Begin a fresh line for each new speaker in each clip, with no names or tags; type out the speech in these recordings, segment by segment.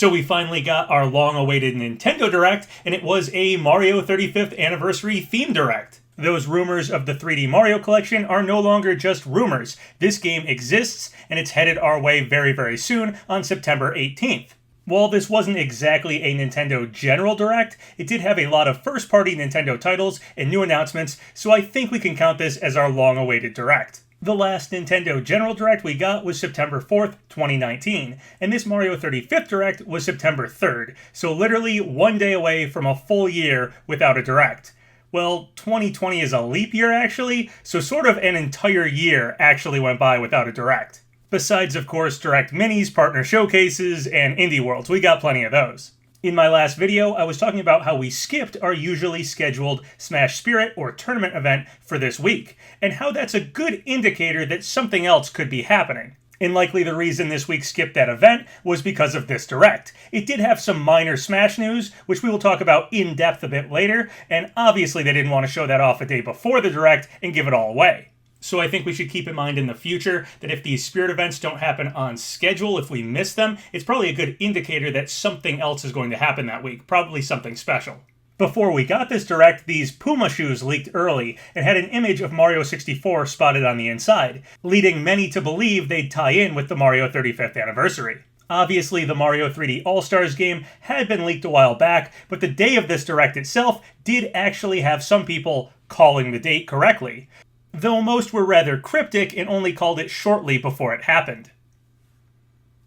So we finally got our long-awaited Nintendo Direct, and it was a Mario 35th Anniversary theme Direct. Those rumors of the 3D Mario Collection are no longer just rumors. This game exists, and it's headed our way very, very soon on September 18th. While this wasn't exactly a Nintendo General Direct, it did have a lot of first-party Nintendo titles and new announcements, so I think we can count this as our long-awaited Direct. The last Nintendo General Direct we got was September 4th, 2019, and this Mario 35th Direct was September 3rd, so literally 1 day away from a full year without a Direct. Well, 2020 is a leap year actually, so sort of an entire year actually went by without a Direct. Besides, of course, Direct Minis, partner showcases, and Indie Worlds. We got plenty of those. In my last video, I was talking about how we skipped our usually scheduled Smash Spirit or tournament event for this week, and how that's a good indicator that something else could be happening. And likely the reason this week skipped that event was because of this Direct. It did have some minor Smash news, which we will talk about in depth a bit later, and obviously they didn't want to show that off a day before the Direct and give it all away. So I think we should keep in mind in the future that if these Spirit events don't happen on schedule, if we miss them, it's probably a good indicator that something else is going to happen that week, probably something special. Before we got this Direct, these Puma shoes leaked early and had an image of Mario 64 spotted on the inside, leading many to believe they'd tie in with the Mario 35th anniversary. Obviously, the Mario 3D All-Stars game had been leaked a while back, but the day of this Direct itself did actually have some people calling the date correctly, though most were rather cryptic and only called it shortly before it happened.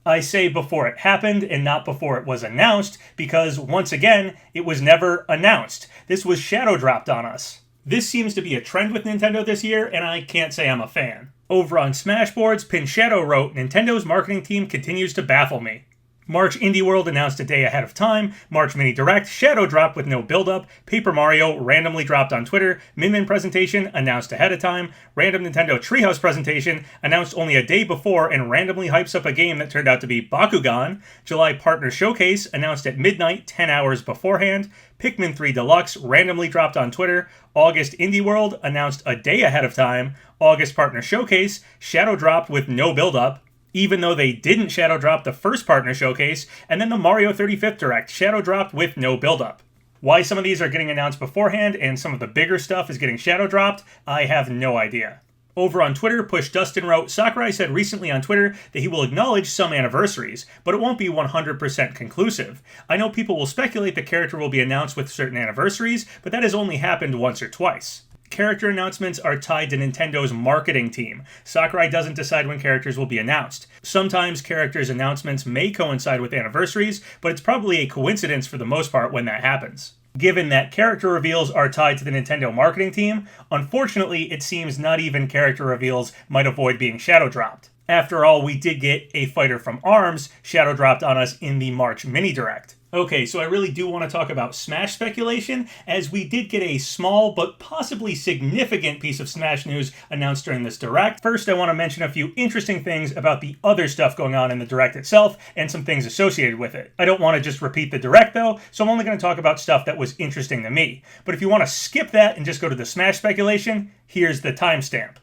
I say before it happened and not before it was announced because, once again, it was never announced. This was shadow dropped on us. This seems to be a trend with Nintendo this year, and I can't say I'm a fan. Over on Smashboards, Pinshadow wrote, "Nintendo's marketing team continues to baffle me." March Indie World announced a day ahead of time, March Mini Direct, shadow dropped with no build-up, Paper Mario randomly dropped on Twitter, Min Min presentation announced ahead of time, random Nintendo Treehouse presentation announced only a day before and randomly hypes up a game that turned out to be Bakugan, July Partner Showcase announced at midnight 10 hours beforehand, Pikmin 3 Deluxe randomly dropped on Twitter, August Indie World announced a day ahead of time, August Partner Showcase shadow dropped with no build-up, even though they didn't shadow drop the first partner showcase, and then the Mario 35th Direct shadow dropped with no build-up. Why some of these are getting announced beforehand and some of the bigger stuff is getting shadow dropped, I have no idea. Over on Twitter, Push Dustin wrote, Sakurai said recently on Twitter that he will acknowledge some anniversaries, but it won't be 100% conclusive. I know people will speculate the character will be announced with certain anniversaries, but that has only happened once or twice. Character announcements are tied to Nintendo's marketing team. Sakurai doesn't decide when characters will be announced. Sometimes characters' announcements may coincide with anniversaries, but it's probably a coincidence for the most part when that happens. Given that character reveals are tied to the Nintendo marketing team, unfortunately it seems not even character reveals might avoid being shadow dropped. After all, we did get a fighter from ARMS shadow dropped on us in the March Mini Direct. Okay, so I really do want to talk about Smash speculation, as we did get a small but possibly significant piece of Smash news announced during this Direct. First, I want to mention a few interesting things about the other stuff going on in the Direct itself, and some things associated with it. I don't want to just repeat the Direct though, so I'm only going to talk about stuff that was interesting to me. But if you want to skip that and just go to the Smash speculation, here's the timestamp.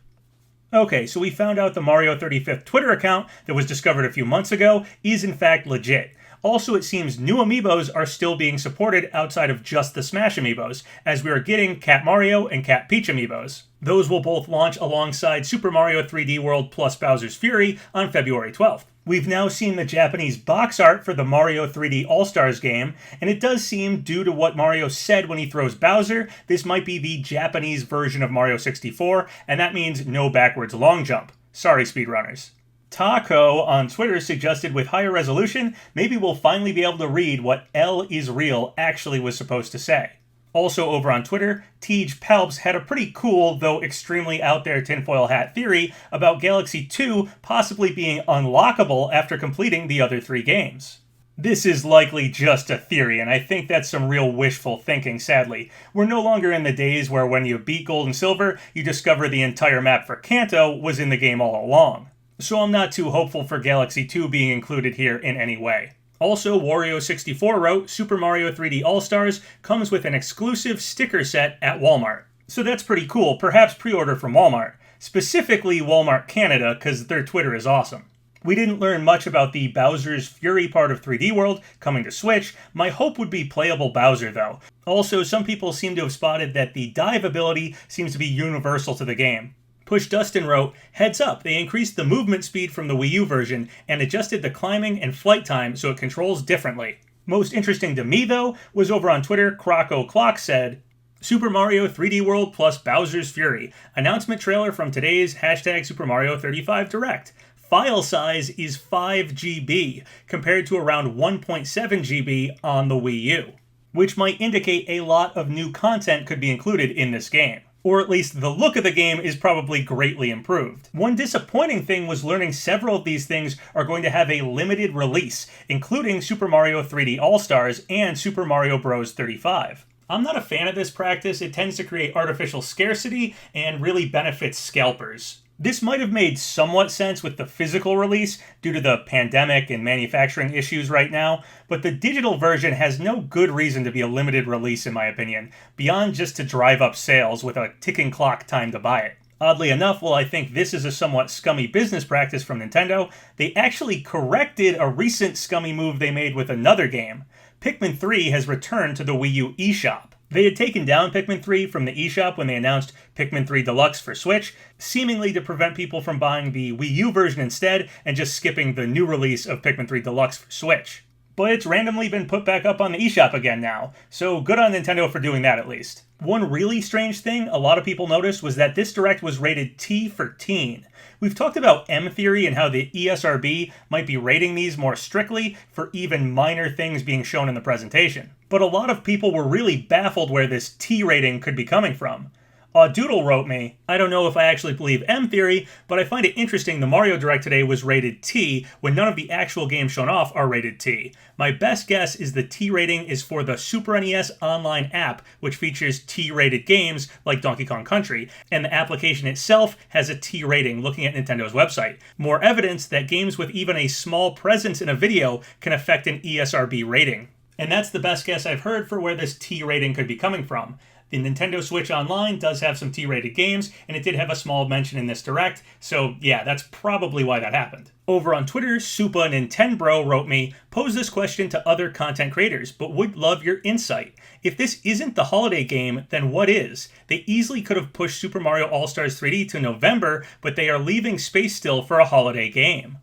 Okay, so we found out the Mario 35th Twitter account that was discovered a few months ago is in fact legit. Also, it seems new amiibos are still being supported outside of just the Smash amiibos, as we are getting Cat Mario and Cat Peach amiibos. Those will both launch alongside Super Mario 3D World plus Bowser's Fury on February 12th. We've now seen the Japanese box art for the Mario 3D All-Stars game, and it does seem, due to what Mario said when he throws Bowser, this might be the Japanese version of Mario 64, and that means no backwards long jump. Sorry, speedrunners. Taco on Twitter suggested with higher resolution, maybe we'll finally be able to read what L is real actually was supposed to say. Also over on Twitter, Tej Palps had a pretty cool, though extremely out there tinfoil hat theory about Galaxy 2 possibly being unlockable after completing the other 3 games. This is likely just a theory, and I think that's some real wishful thinking, sadly. We're no longer in the days where when you beat Gold and Silver, you discover the entire map for Kanto was in the game all along. So I'm not too hopeful for Galaxy 2 being included here in any way. Also, Wario64 wrote, Super Mario 3D All-Stars comes with an exclusive sticker set at Walmart. So that's pretty cool, perhaps pre-order from Walmart. Specifically Walmart Canada, because their Twitter is awesome. We didn't learn much about the Bowser's Fury part of 3D World coming to Switch. My hope would be playable Bowser, though. Also, some people seem to have spotted that the dive ability seems to be universal to the game. Push Dustin wrote, "Heads up, they increased the movement speed from the Wii U version and adjusted the climbing and flight time so it controls differently." Most interesting to me, though, was over on Twitter, CrocO'Clock said, Super Mario 3D World plus Bowser's Fury. Announcement trailer from today's hashtag Super Mario 35 Direct. File size is 5 GB, compared to around 1.7 GB on the Wii U, which might indicate a lot of new content could be included in this game. Or at least the look of the game is probably greatly improved. One disappointing thing was learning several of these things are going to have a limited release, including Super Mario 3D All-Stars and Super Mario Bros. 35. I'm not a fan of this practice. It tends to create artificial scarcity and really benefits scalpers. This might have made somewhat sense with the physical release due to the pandemic and manufacturing issues right now, but the digital version has no good reason to be a limited release in my opinion, beyond just to drive up sales with a ticking clock time to buy it. Oddly enough, while I think this is a somewhat scummy business practice from Nintendo, they actually corrected a recent scummy move they made with another game. Pikmin 3 has returned to the Wii U eShop. They had taken down Pikmin 3 from the eShop when they announced Pikmin 3 Deluxe for Switch, seemingly to prevent people from buying the Wii U version instead and just skipping the new release of Pikmin 3 Deluxe for Switch. But it's randomly been put back up on the eShop again now, so good on Nintendo for doing that at least. One really strange thing a lot of people noticed was that this Direct was rated T for teen. We've talked about M-Theory and how the ESRB might be rating these more strictly for even minor things being shown in the presentation. But a lot of people were really baffled where this T rating could be coming from. Doodle wrote me, "I don't know if I actually believe M-Theory, but I find it interesting the Mario Direct today was rated T when none of the actual games shown off are rated T. My best guess is the T rating is for the Super NES Online app, which features T-rated games like Donkey Kong Country, and the application itself has a T rating looking at Nintendo's website. More evidence that games with even a small presence in a video can affect an ESRB rating." And that's the best guess I've heard for where this T rating could be coming from. The Nintendo Switch Online does have some T-rated games, and it did have a small mention in this Direct, so yeah, that's probably why that happened. Over on Twitter, Supa Nintendbro wrote me, "Pose this question to other content creators, but would love your insight. If this isn't the holiday game, then what is? They easily could have pushed Super Mario All-Stars 3D to November, but they are leaving space still for a holiday game."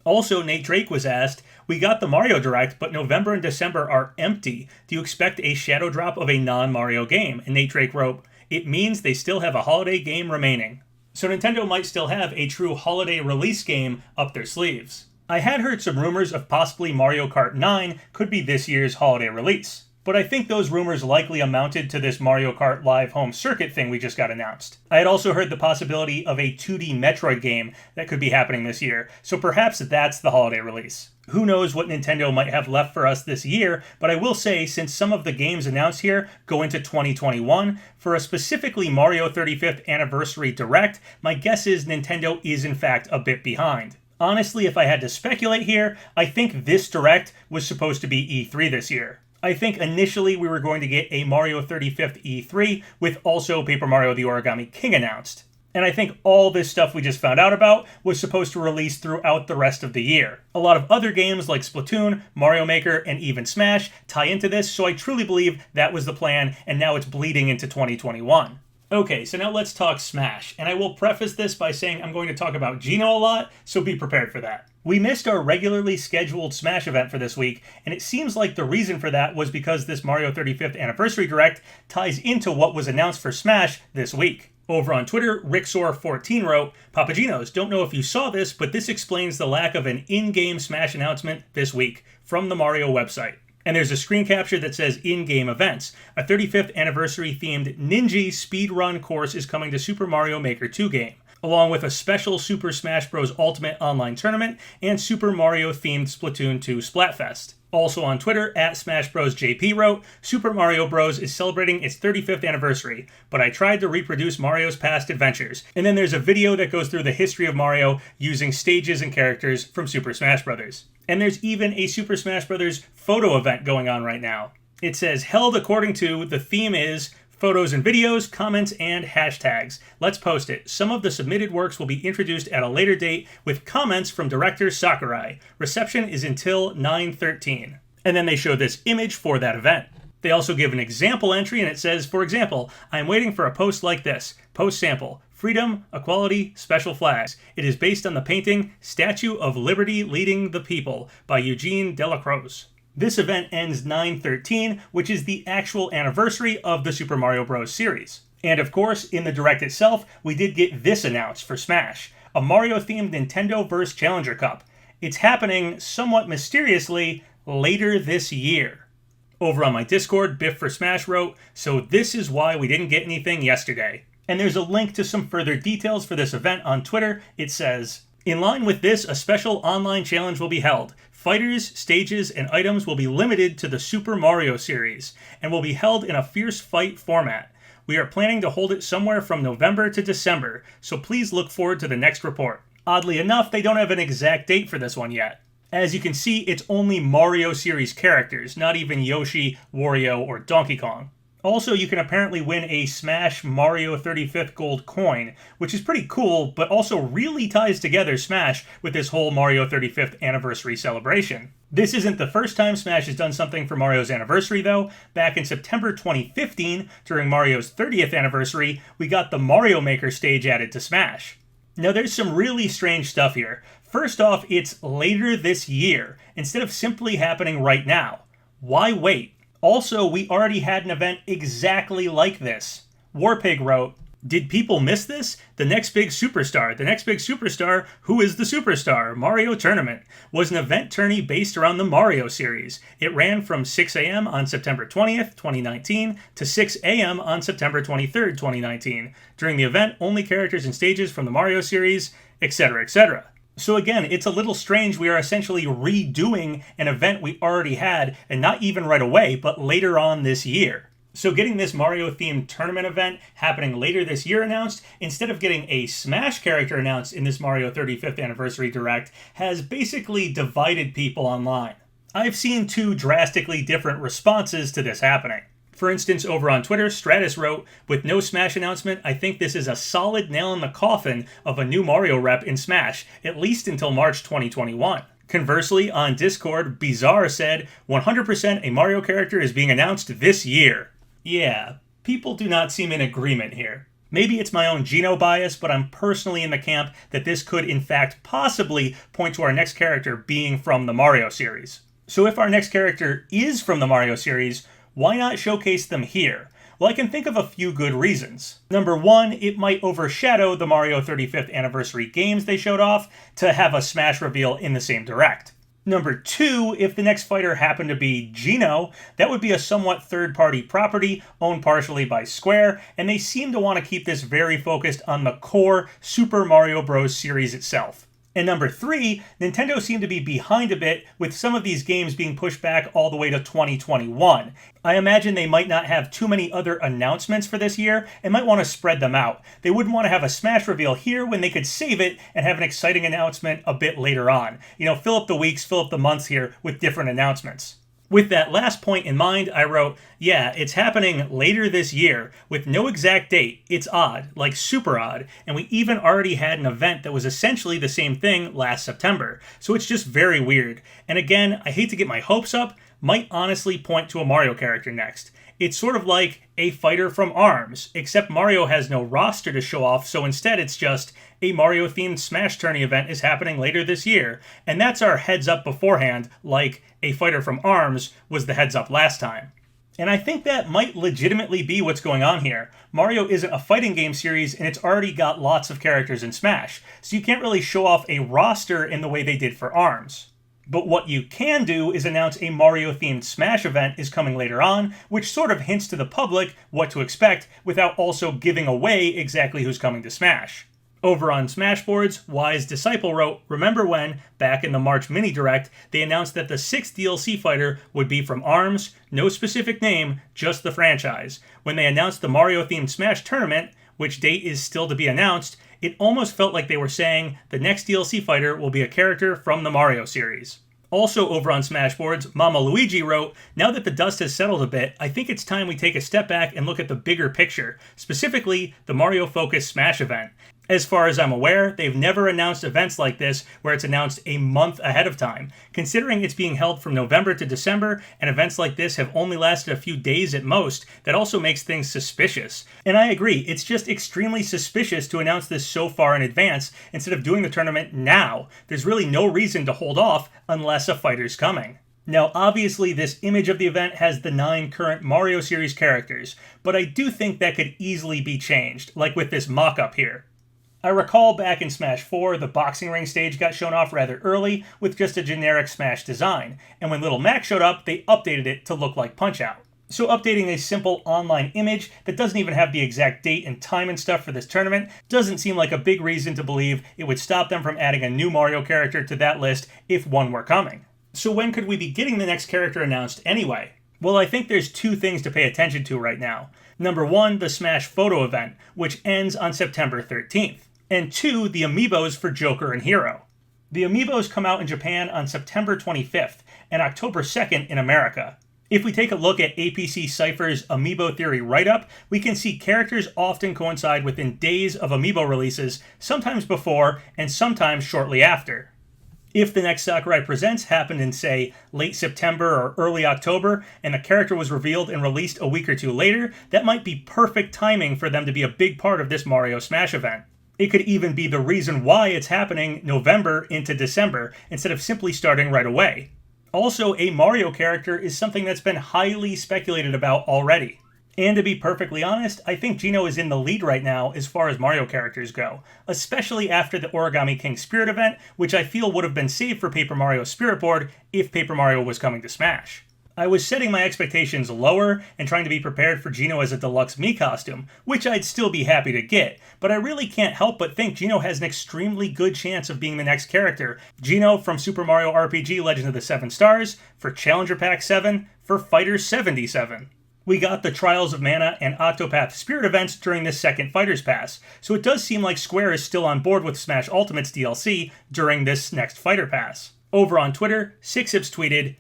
Also, Nate Drake was asked, "We got the Mario Direct, but November and December are empty. Do you expect a shadow drop of a non-Mario game?" And Nate Drake wrote, "It means they still have a holiday game remaining." So Nintendo might still have a true holiday release game up their sleeves. I had heard some rumors of possibly Mario Kart 9 could be this year's holiday release. But I think those rumors likely amounted to this Mario Kart Live Home Circuit thing we just got announced. I had also heard the possibility of a 2D Metroid game that could be happening this year, so perhaps that's the holiday release. Who knows what Nintendo might have left for us this year, but I will say, since some of the games announced here go into 2021, for a specifically Mario 35th Anniversary Direct, my guess is Nintendo is in fact a bit behind. Honestly, if I had to speculate here, I think this Direct was supposed to be E3 this year. I think initially we were going to get a Mario 35th E3 with also Paper Mario the Origami King announced. And I think all this stuff we just found out about was supposed to release throughout the rest of the year. A lot of other games like Splatoon, Mario Maker, and even Smash tie into this, so I truly believe that was the plan, and now it's bleeding into 2021. Okay, so now let's talk Smash, and I will preface this by saying I'm going to talk about Geno a lot, so be prepared for that. We missed our regularly scheduled Smash event for this week, and it seems like the reason for that was because this Mario 35th Anniversary Direct ties into what was announced for Smash this week. Over on Twitter, Ricksor14 wrote, "PapaGenos, don't know if you saw this, but this explains the lack of an in-game Smash announcement this week from the Mario website." And there's a screen capture that says in-game events. A 35th anniversary themed Ninja speedrun course is coming to Super Mario Maker 2 game, along with a special Super Smash Bros. Ultimate online tournament and Super Mario themed Splatoon 2 Splatfest. Also on Twitter, at Smash Bros. JP wrote, "Super Mario Bros. Is celebrating its 35th anniversary, but I tried to reproduce Mario's past adventures." And then there's a video that goes through the history of Mario using stages and characters from Super Smash Bros. And there's even a Super Smash Bros. Photo event going on right now. It says, "Held according to, the theme is Photos and videos, comments, and hashtags. Let's post it. Some of the submitted works will be introduced at a later date with comments from director Sakurai. Reception is until 9/13. And then they show this image for that event. They also give an example entry and it says, for example, I'm waiting for a post like this. Post sample. Freedom, equality, special flags. It is based on the painting Statue of Liberty Leading the People by Eugene Delacroix. This event ends 9/13, which is the actual anniversary of the Super Mario Bros. Series. And of course, in the Direct itself, we did get this announced for Smash, a Mario-themed Nintendo vs. Challenger Cup. It's happening somewhat mysteriously later this year. Over on my Discord, Biff for Smash wrote, so this is why we didn't get anything yesterday. And there's a link to some further details for this event on Twitter. It says, in line with this, a special online challenge will be held. Fighters, stages, and items will be limited to the Super Mario series, and will be held in a fierce fight format. We are planning to hold it somewhere from November to December, so please look forward to the next report. Oddly enough, they don't have an exact date for this one yet. As you can see, it's only Mario series characters, not even Yoshi, Wario, or Donkey Kong. Also, you can apparently win a Smash Mario 35th Gold coin, which is pretty cool, but also really ties together Smash with this whole Mario 35th anniversary celebration. This isn't the first time Smash has done something for Mario's anniversary, though. Back in September 2015, during Mario's 30th anniversary, we got the Mario Maker stage added to Smash. Now, there's some really strange stuff here. First off, it's later this year, instead of simply happening right now. Why wait? Also, we already had an event exactly like this. Warpig wrote, did people miss this? The next big superstar, who is the superstar? Mario Tournament, was an event tourney based around the Mario series. It ran from 6 a.m. on September 20th, 2019 to 6 a.m. on September 23rd, 2019. During the event, only characters and stages from the Mario series, etc., etc. So again, it's a little strange we are essentially redoing an event we already had, and not even right away, but later on this year. So getting this Mario-themed tournament event happening later this year announced, instead of getting a Smash character announced in this Mario 35th Anniversary Direct, has basically divided people online. I've seen two drastically different responses to this happening. For instance, over on Twitter, Stratus wrote, with no Smash announcement, I think this is a solid nail in the coffin of a new Mario rep in Smash, at least until March 2021. Conversely, on Discord, Bizarre said, 100% a Mario character is being announced this year. Yeah, people do not seem in agreement here. Maybe it's my own Geno bias, but I'm personally in the camp that this could in fact possibly point to our next character being from the Mario series. So if our next character is from the Mario series, why not showcase them here? Well, I can think of a few good reasons. Number one, it might overshadow the Mario 35th Anniversary games they showed off to have a Smash reveal in the same Direct. Number two, if the next fighter happened to be Geno, that would be a somewhat third-party property owned partially by Square, and they seem to want to keep this very focused on the core Super Mario Bros. Series itself. And number three, Nintendo seemed to be behind a bit with some of these games being pushed back all the way to 2021. I imagine they might not have too many other announcements for this year and might want to spread them out. They wouldn't want to have a Smash reveal here when they could save it and have an exciting announcement a bit later on. You know, fill up the weeks, fill up the months here with different announcements. With that last point in mind, I wrote, yeah, it's happening later this year with no exact date. It's odd, like super odd, and we even already had an event that was essentially the same thing last September. So it's just very weird. And again, I hate to get my hopes up, might honestly point to a Mario character next. It's sort of like a fighter from ARMS, except Mario has no roster to show off, so instead it's just a Mario-themed Smash Tourney event is happening later this year. And that's our heads up beforehand, like a fighter from ARMS was the heads up last time. And I think that might legitimately be what's going on here. Mario isn't a fighting game series, and it's already got lots of characters in Smash, so you can't really show off a roster in the way they did for ARMS. But what you can do is announce a Mario-themed Smash event is coming later on, which sort of hints to the public what to expect without also giving away exactly who's coming to Smash. Over on Smashboards, Wise Disciple wrote, remember when, back in the March Mini Direct, they announced that the 6th DLC fighter would be from ARMS, no specific name, just the franchise. When they announced the Mario-themed Smash Tournament, which date is still to be announced, it almost felt like they were saying the next DLC fighter will be a character from the Mario series. Also over on Smashboards, Mama Luigi wrote, "Now that the dust has settled a bit, I think it's time we take a step back and look at the bigger picture, specifically the Mario-focused Smash event. As far as I'm aware, they've never announced events like this where it's announced a month ahead of time. Considering it's being held from November to December, and events like this have only lasted a few days at most, that also makes things suspicious." And I agree, it's just extremely suspicious to announce this so far in advance instead of doing the tournament now. There's really no reason to hold off unless a fighter's coming. Now, obviously, this image of the event has the 9 current Mario series characters, but I do think that could easily be changed, like with this mock-up here. I recall back in Smash 4, the boxing ring stage got shown off rather early with just a generic Smash design, and when Little Mac showed up, they updated it to look like Punch-Out. So updating a simple online image that doesn't even have the exact date and time and stuff for this tournament doesn't seem like a big reason to believe it would stop them from adding a new Mario character to that list if one were coming. So when could we be getting the next character announced anyway? Well, I think there's 2 things to pay attention to right now. Number 1, the Smash Photo event, which ends on September 13th. And 2, the amiibos for Joker and Hero. The amiibos come out in Japan on September 25th and October 2nd in America. If we take a look at APC Cypher's Amiibo Theory write-up, we can see characters often coincide within days of amiibo releases, sometimes before and sometimes shortly after. If the next Sakurai Presents happened in, say, late September or early October, and the character was revealed and released a week or 2 later, that might be perfect timing for them to be a big part of this Mario Smash event. It could even be the reason why it's happening November into December, instead of simply starting right away. Also, a Mario character is something that's been highly speculated about already. And to be perfectly honest, I think Geno is in the lead right now as far as Mario characters go, especially after the Origami King Spirit event, which I feel would have been saved for Paper Mario Spirit Board if Paper Mario was coming to Smash. I was setting my expectations lower and trying to be prepared for Geno as a deluxe Mii costume, which I'd still be happy to get, but I really can't help but think Geno has an extremely good chance of being the next character. Geno from Super Mario RPG Legend of the 7 Stars, for Challenger Pack 7, for Fighter 77. We got the Trials of Mana and Octopath Spirit events during this second Fighters Pass, so it does seem like Square is still on board with Smash Ultimate's DLC during this next Fighter Pass. Over on Twitter, Sixhips tweeted,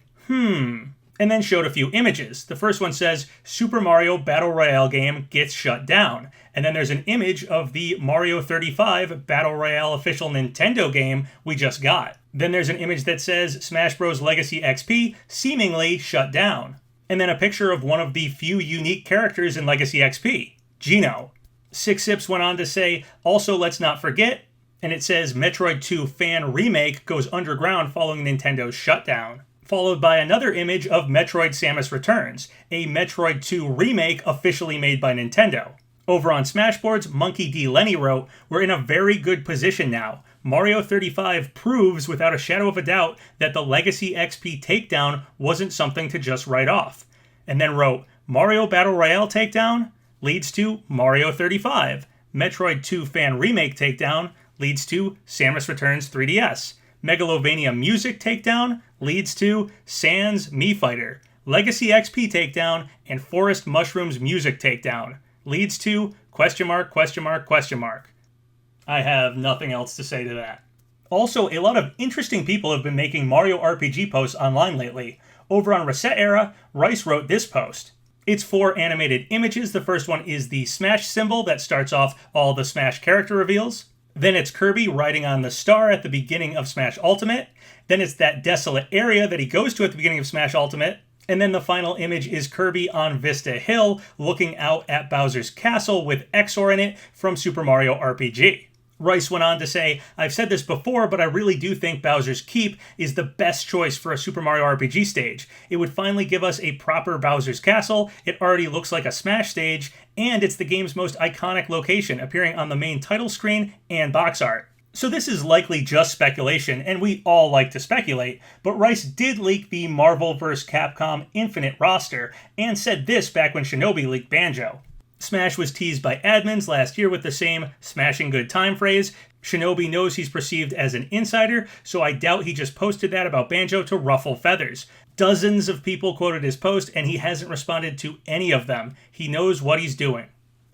and then showed a few images. The first one says, Super Mario Battle Royale game gets shut down. And then there's an image of the Mario 35 Battle Royale official Nintendo game we just got. Then there's an image that says Smash Bros. Legacy XP seemingly shut down. And then a picture of one of the few unique characters in Legacy XP, Geno. Sixhips went on to say, also let's not forget, and it says Metroid 2 fan remake goes underground following Nintendo's shutdown. Followed by another image of Metroid Samus Returns, a Metroid 2 remake officially made by Nintendo. Over on Smashboards, Monkey D. Lenny wrote, we're in a very good position now. Mario 35 proves without a shadow of a doubt that the Legacy XP takedown wasn't something to just write off. And then wrote, Mario Battle Royale takedown leads to Mario 35. Metroid 2 fan remake takedown leads to Samus Returns 3DS. Megalovania Music takedown leads to Sans Mii Fighter. Legacy XP takedown and Forest Mushrooms Music takedown leads to ... I have nothing else to say to that. Also, a lot of interesting people have been making Mario RPG posts online lately. Over on Reset Era, Rice wrote this post. It's 4 animated images. The first one is the Smash symbol that starts off all the Smash character reveals. Then it's Kirby riding on the star at the beginning of Smash Ultimate. Then it's that desolate area that he goes to at the beginning of Smash Ultimate. And then the final image is Kirby on Vista Hill looking out at Bowser's castle with Exor in it from Super Mario RPG. Rice went on to say, I've said this before, but I really do think Bowser's Keep is the best choice for a Super Mario RPG stage. It would finally give us a proper Bowser's Castle, it already looks like a Smash stage, and it's the game's most iconic location, appearing on the main title screen and box art. So this is likely just speculation, and we all like to speculate, but Rice did leak the Marvel vs. Capcom Infinite roster, and said this back when Shinobi leaked Banjo. Smash was teased by admins last year with the same smashing good time phrase. Shinobi knows he's perceived as an insider, so I doubt he just posted that about Banjo to ruffle feathers. Dozens of people quoted his post, and he hasn't responded to any of them. He knows what he's doing.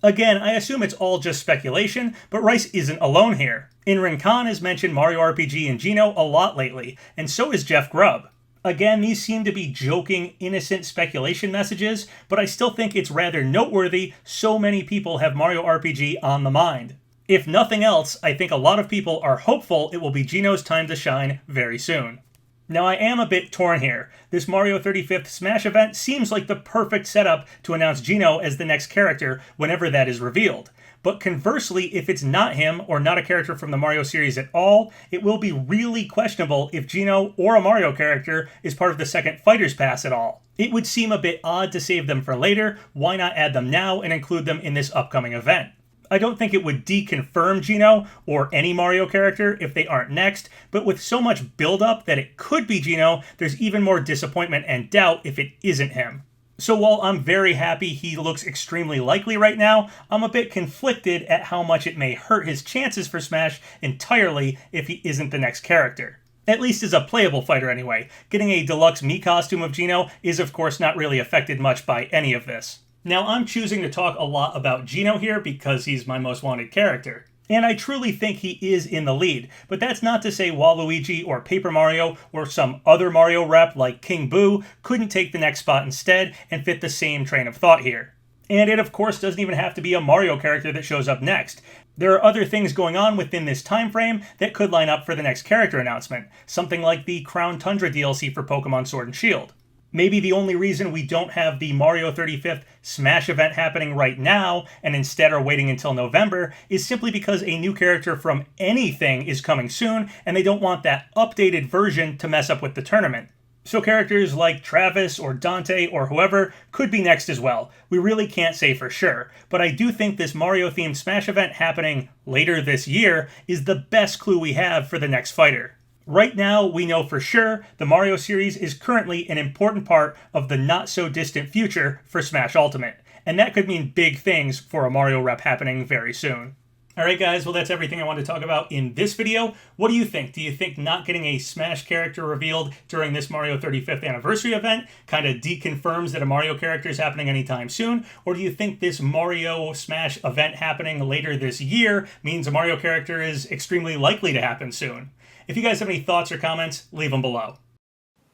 Again, I assume it's all just speculation, but Rice isn't alone here. Inrin Khan has mentioned Mario RPG and Geno a lot lately, and so has Jeff Grubb. Again, these seem to be joking, innocent speculation messages, but I still think it's rather noteworthy so many people have Mario RPG on the mind. If nothing else, I think a lot of people are hopeful it will be Geno's time to shine very soon. Now, I am a bit torn here. This Mario 35th Smash event seems like the perfect setup to announce Geno as the next character whenever that is revealed. But conversely, if it's not him, or not a character from the Mario series at all, it will be really questionable if Geno or a Mario character is part of the second Fighter's Pass at all. It would seem a bit odd to save them for later. Why not add them now and include them in this upcoming event? I don't think it would deconfirm Geno or any Mario character if they aren't next, but with so much build-up that it could be Geno, there's even more disappointment and doubt if it isn't him. So while I'm very happy he looks extremely likely right now, I'm a bit conflicted at how much it may hurt his chances for Smash entirely if he isn't the next character. At least as a playable fighter anyway. Getting a deluxe Mii costume of Geno is of course not really affected much by any of this. Now, I'm choosing to talk a lot about Geno here because he's my most wanted character. And I truly think he is in the lead, but that's not to say Waluigi or Paper Mario or some other Mario rep like King Boo couldn't take the next spot instead and fit the same train of thought here. And it of course doesn't even have to be a Mario character that shows up next. There are other things going on within this time frame that could line up for the next character announcement, something like the Crown Tundra DLC for Pokemon Sword and Shield. Maybe the only reason we don't have the Mario 35th Smash event happening right now, and instead are waiting until November, is simply because a new character from anything is coming soon, and they don't want that updated version to mess up with the tournament. So characters like Travis or Dante or whoever could be next as well. We really can't say for sure, but I do think this Mario-themed Smash event happening later this year is the best clue we have for the next fighter. Right now, we know for sure the Mario series is currently an important part of the not-so-distant future for Smash Ultimate, and that could mean big things for a Mario rep happening very soon. Alright guys, well that's everything I wanted to talk about in this video. What do you think? Do you think not getting a Smash character revealed during this Mario 35th anniversary event kind of deconfirms that a Mario character is happening anytime soon? Or do you think this Mario Smash event happening later this year means a Mario character is extremely likely to happen soon? If you guys have any thoughts or comments, leave them below.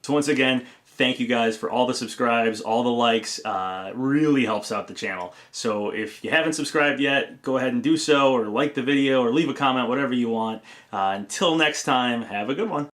So once again, thank you guys for all the subscribes, all the likes. It really helps out the channel. So if you haven't subscribed yet, go ahead and do so, or like the video, or leave a comment, whatever you want. Until next time, have a good one.